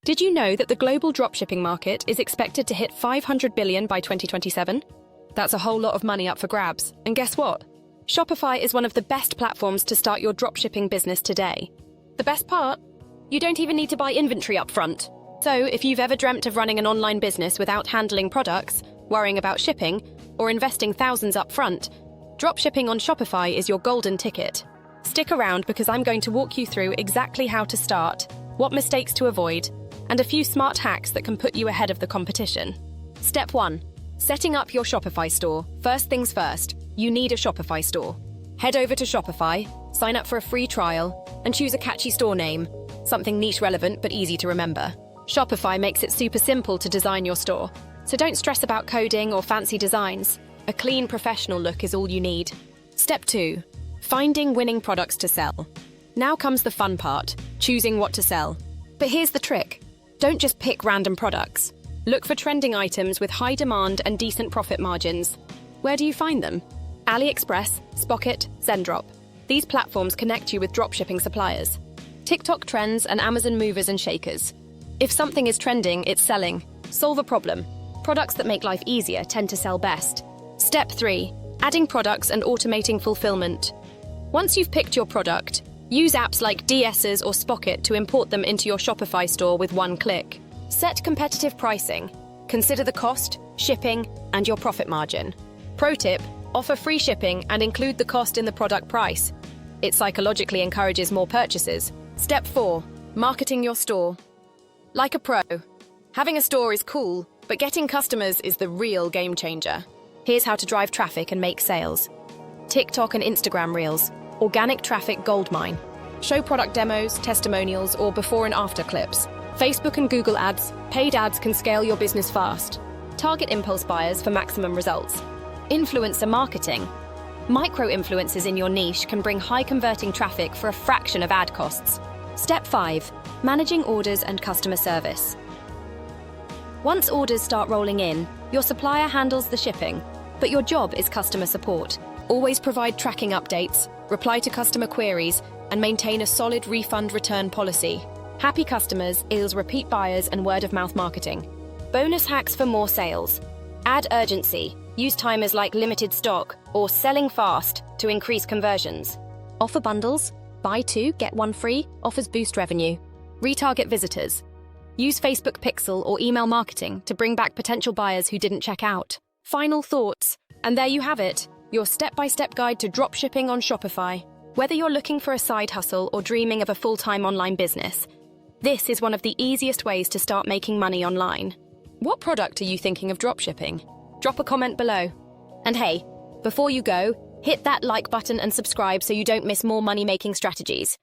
Did you know that the global dropshipping market is expected to hit $500 billion by 2027? That's a whole lot of money up for grabs. And guess what? Shopify is one of the best platforms to start your dropshipping business today. The best part? You don't even need to buy inventory up front. So if you've ever dreamt of running an online business without handling products, worrying about shipping, or investing thousands up front, dropshipping on Shopify is your golden ticket. Stick around because I'm going to walk you through exactly how to start, what mistakes to avoid, and a few smart hacks that can put you ahead of the competition. Step 1. Setting up your Shopify store. First things first, you need a Shopify store. Head over to Shopify, sign up for a free trial, and choose a catchy store name, something niche relevant but easy to remember. Shopify makes it super simple to design your store, so don't stress about coding or fancy designs. A clean, professional look is all you need. Step 2. Finding winning products to sell. Now comes the fun part, choosing what to sell. But here's the trick. Don't just pick random products. Look for trending items with high demand and decent profit margins. Where do you find them? AliExpress, Spocket, Zendrop. These platforms connect you with dropshipping suppliers. TikTok trends and Amazon movers and shakers. If something is trending, it's selling. Solve a problem. Products that make life easier tend to sell best. Step 3. Adding products and automating fulfillment. Once you've picked your product, use apps like DS's or Spocket to import them into your Shopify store with one click. Set competitive pricing. Consider the cost, shipping, and your profit margin. Pro tip, offer free shipping and include the cost in the product price. It psychologically encourages more purchases. Step 4. Marketing your store. Like a pro, having a store is cool, but getting customers is the real game changer. Here's how to drive traffic and make sales. TikTok and Instagram Reels. Organic traffic goldmine. Show product demos, testimonials, or before and after clips. Facebook and Google ads. Paid ads can scale your business fast. Target impulse buyers for maximum results. Influencer marketing. Micro-influencers in your niche can bring high-converting traffic for a fraction of ad costs. Step 5. Managing orders and customer service. Once orders start rolling in, your supplier handles the shipping, but your job is customer support. Always provide tracking updates, reply to customer queries, and maintain a solid refund return policy. Happy customers equals repeat buyers and word-of-mouth marketing. Bonus hacks for more sales. Add urgency. Use timers like limited stock or selling fast to increase conversions. Offer bundles. Buy 2, get 1 free. Offers boost revenue. Retarget visitors. Use Facebook Pixel or email marketing to bring back potential buyers who didn't check out. Final thoughts. And there you have it, your step-by-step guide to dropshipping on Shopify. Whether you're looking for a side hustle or dreaming of a full-time online business, this is one of the easiest ways to start making money online. What product are you thinking of dropshipping? Drop a comment below. And hey, before you go, hit that like button and subscribe so you don't miss more money-making strategies.